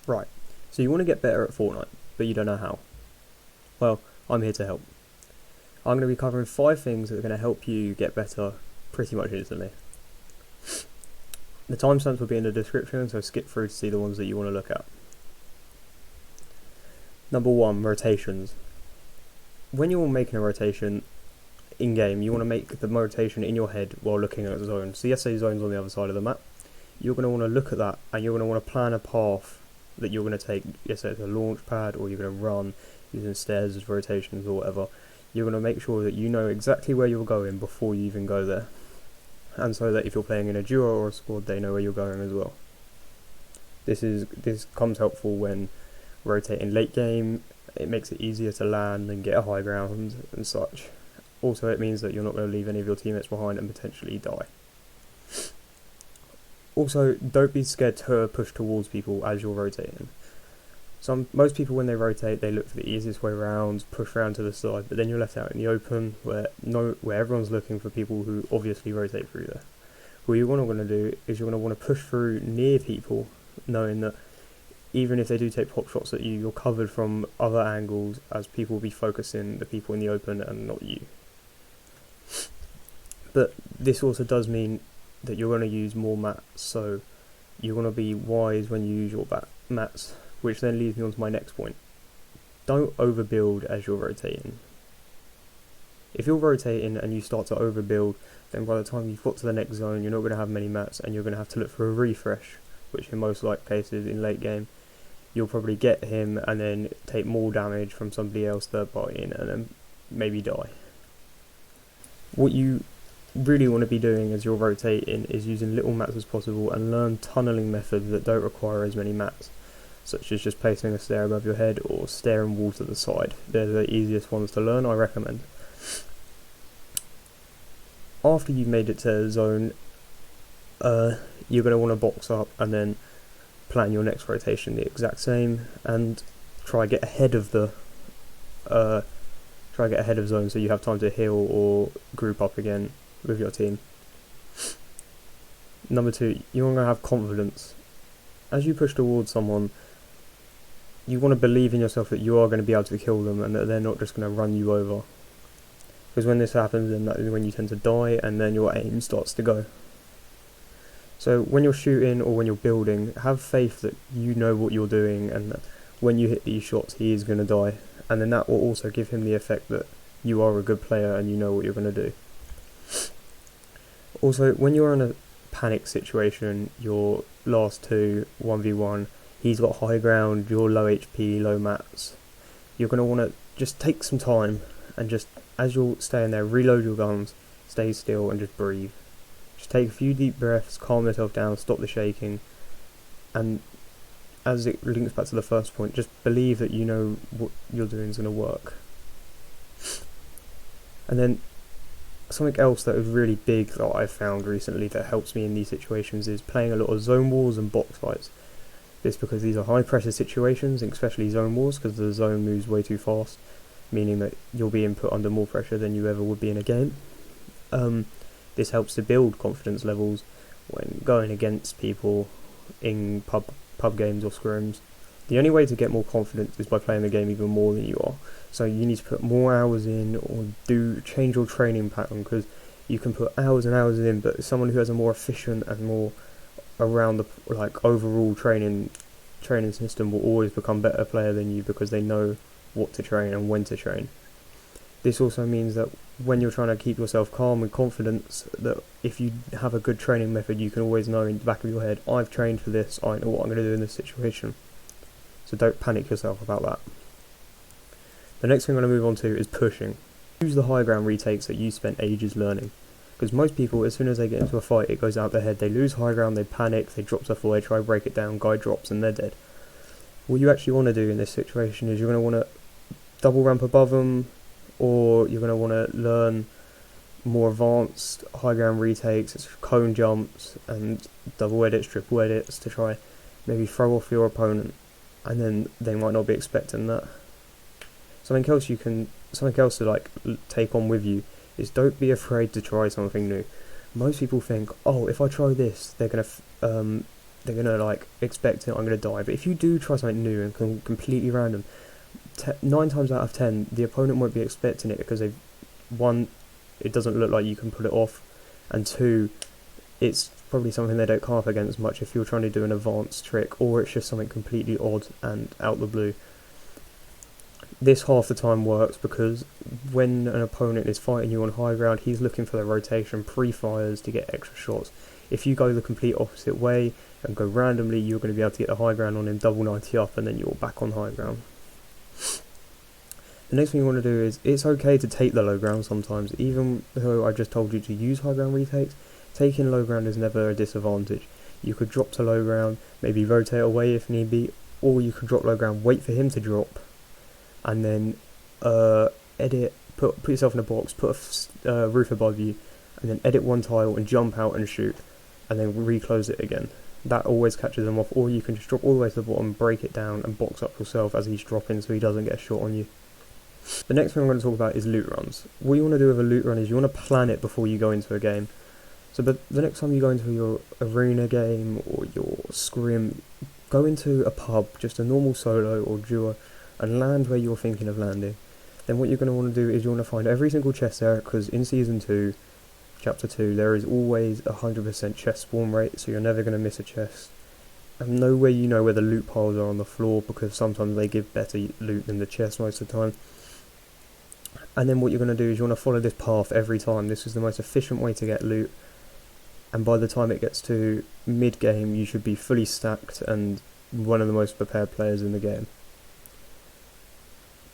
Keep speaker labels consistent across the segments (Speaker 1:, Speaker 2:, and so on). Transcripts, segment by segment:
Speaker 1: Right, so you want to get better at Fortnite, but you don't know how. Well, I'm here to help. I'm going to be covering 5 things that are going to help you get better pretty much instantly. The timestamps will be in the description, so skip through to see the ones that you want to look at. Number 1, rotations. When you're making a rotation in-game, you want to make the rotation in your head while looking at the zone. So yes, say zone's on the other side of the map. You're going to want to look at that, and you're going to want to plan a path that you're going to take. Yes, say it's a launch pad, or you're going to run using stairs as rotations or whatever. You're going to make sure that you know exactly where you're going before you even go there. And so that if you're playing in a duo or a squad, they know where you're going as well. This comes helpful when rotating late game. It makes it easier to land and get a high ground and such. Also, it means that you're not going to leave any of your teammates behind and potentially die. Also, don't be scared to push towards people as you're rotating. Most people, when they rotate, they look for the easiest way around, push around to the side, but then you're left out in the open where everyone's looking for people who obviously rotate through there. What you're want to do is you're going to want to push through near people, knowing that even if they do take pop shots at you, you're covered from other angles, as people will be focusing the people in the open and not you. But this also does mean that you're going to use more mats, so you're going to be wise when you use your mats, which then leads me on to my next point. Don't overbuild as you're rotating. If you're rotating and you start to overbuild, then by the time you've got to the next zone, you're not going to have many mats, and you're going to have to look for a refresh, which in most cases in late game, you'll probably get him and then take more damage from somebody else third party and then maybe die. What you really want to be doing as you're rotating is using little mats as possible and learn tunneling methods that don't require as many mats, such as just placing a stair above your head or stair and wall to the side. They're the easiest ones to learn, I recommend. After you've made it to zone, you're going to want to box up and then plan your next rotation the exact same and try get ahead of zone so you have time to heal or group up again with your team. Number 2, you want to have confidence. As you push towards someone, you want to believe in yourself that you are going to be able to kill them and that they're not just going to run you over. Because when this happens, then that is when you tend to die and then your aim starts to go. So when you're shooting or when you're building, have faith that you know what you're doing and that when you hit these shots he is going to die, and then that will also give him the effect that you are a good player and you know what you're going to do. Also, when you're in a panic situation, your last 2 1v1, he's got high ground, you're low HP, low mats, you're going to want to just take some time and just, as you're staying there, reload your guns, stay still and just breathe. Just take a few deep breaths, calm yourself down, stop the shaking, and as it links back to the first point, just believe that you know what you're doing is going to work. And then something else that is really big that I've found recently that helps me in these situations is playing a lot of zone wars and box fights. This because these are high pressure situations, especially zone wars, because the zone moves way too fast, meaning that you'll be put under more pressure than you ever would be in a game. This helps to build confidence levels when going against people in pub games or scrims. The only way to get more confidence is by playing the game even more than you are. So you need to put more hours in or change your training pattern, because you can put hours and hours in, but someone who has a more efficient and more around the overall training system will always become a better player than you because they know what to train and when to train. This also means that when you're trying to keep yourself calm and confident, that if you have a good training method, you can always know in the back of your head, I've trained for this, I know what I'm going to do in this situation. So don't panic yourself about that. The next thing I'm going to move on to is pushing. Use the high ground retakes that you spent ages learning. Because most people, as soon as they get into a fight, it goes out their head, they lose high ground, they panic, they drop stuff away, try to break it down, guy drops and they're dead. What you actually want to do in this situation is you're going to want to double ramp above them, or you're going to want to learn more advanced high ground retakes, it's cone jumps and double edits, triple edits to try maybe throw off your opponent, and then they might not be expecting that. Something else to take on with you is don't be afraid to try something new. Most people think, oh, if I try this, they're going to they're gonna like expect it, I'm gonna die. But if you do try something new and completely random, 9 times out of 10 the opponent won't be expecting it, because they've, one, it doesn't look like you can pull it off, and two, it's probably something they don't come up against much if you're trying to do an advanced trick, or it's just something completely odd and out the blue. This half the time works because when an opponent is fighting you on high ground, he's looking for the rotation pre-fires to get extra shots. If you go the complete opposite way and go randomly, you're going to be able to get the high ground on him, double 90 up, and then you're back on high ground. The next thing you want to do is, it's okay to take the low ground sometimes, even though I just told you to use high ground retakes. Taking low ground is never a disadvantage. You could drop to low ground, maybe rotate away if need be, or you could drop low ground, wait for him to drop, and then edit, put yourself in a box, put a roof above you, and then edit one tile and jump out and shoot, and then reclose it again. That always catches them off. Or you can just drop all the way to the bottom, break it down, and box up yourself as he's dropping so he doesn't get a shot on you. The next thing I'm going to talk about is loot runs. What you want to do with a loot run is you want to plan it before you go into a game. So the next time you go into your arena game or your scrim, go into a pub, just a normal solo or duo, and land where you're thinking of landing. Then what you're going to want to do is you want to find every single chest there, because in Season 2, Chapter 2, there is always 100% chest spawn rate, so you're never going to miss a chest. And know where you know where the loot piles are on the floor, because sometimes they give better loot than the chest most of the time. And then what you're going to do is you want to follow this path every time. This is the most efficient way to get loot, and by the time it gets to mid-game you should be fully stacked and one of the most prepared players in the game.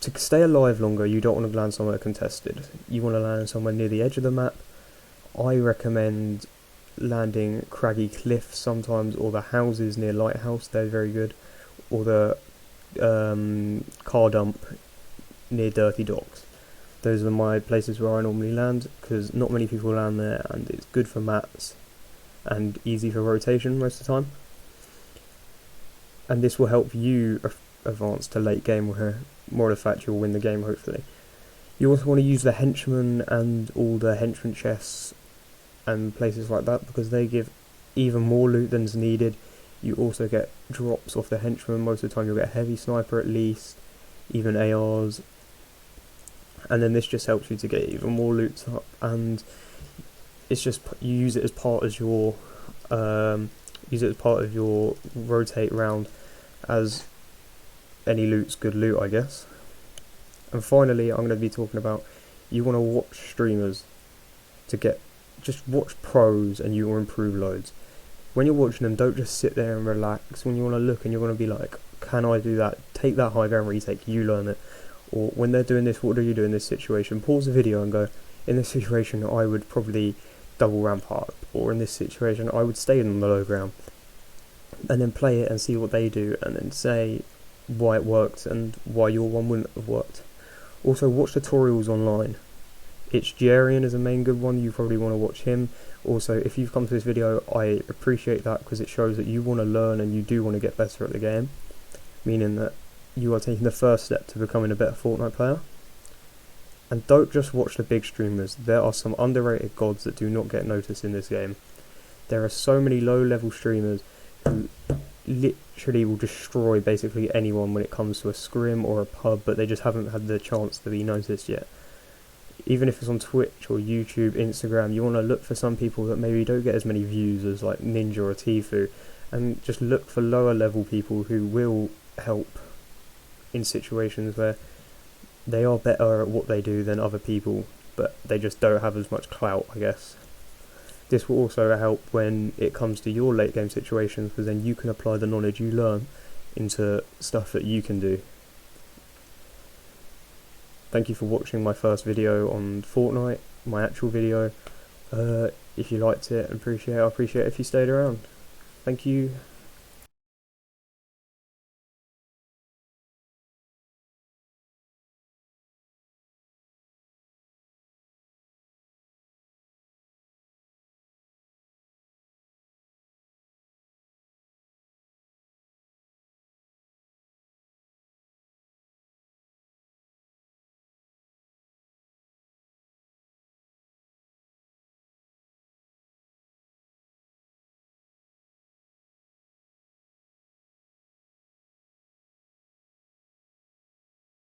Speaker 1: To stay alive longer, you don't want to land somewhere contested. You want to land somewhere near the edge of the map. I recommend landing craggy cliffs sometimes, or the houses near Lighthouse, they're very good, or the car dump near Dirty Docks. Those are my places where I normally land, because not many people land there, and it's good for mats and easy for rotation most of the time. And this will help you advance to late game, where more of the fact you'll win the game hopefully. You also want to use the henchmen and all the henchman chests and places like that, because they give even more loot than's needed. You also get drops off the henchmen. Most of the time you'll get a heavy sniper at least, even ARs, and then this just helps you to get even more loot up, and it's just, you use it as part of your rotate round, as any loot's good loot, I guess. And finally, I'm going to be talking about, you want to watch streamers to get, just watch pros and you will improve loads. When you're watching them, don't just sit there and relax. When you want to look and you're going to be like, can I do that? Take that high ground retake, you learn it. Or when they're doing this, what do you do in this situation? Pause the video and go, in this situation I would probably double ramp up, or in this situation I would stay on the low ground. And then play it and see what they do, and then say why it worked and why your one wouldn't have worked. Also, watch tutorials online. Itchjarian is a main good one, you probably want to watch him. Also, if you've come to this video, I appreciate that, because it shows that you want to learn and you do want to get better at the game, meaning that you are taking the first step to becoming a better Fortnite player. And don't just watch the big streamers. There are some underrated gods that do not get noticed in this game. There are so many low level streamers who literally will destroy basically anyone when it comes to a scrim or a pub, but they just haven't had the chance to be noticed yet. Even if it's on Twitch or YouTube, Instagram, you want to look for some people that maybe don't get as many views as like Ninja or Tifu, and just look for lower level people who will help in situations where they are better at what they do than other people, but they just don't have as much clout, I guess. This will also help when it comes to your late game situations, because then you can apply the knowledge you learn into stuff that you can do. Thank you for watching my first video on Fortnite, my actual video. If you liked it, I appreciate it if you stayed around. Thank you.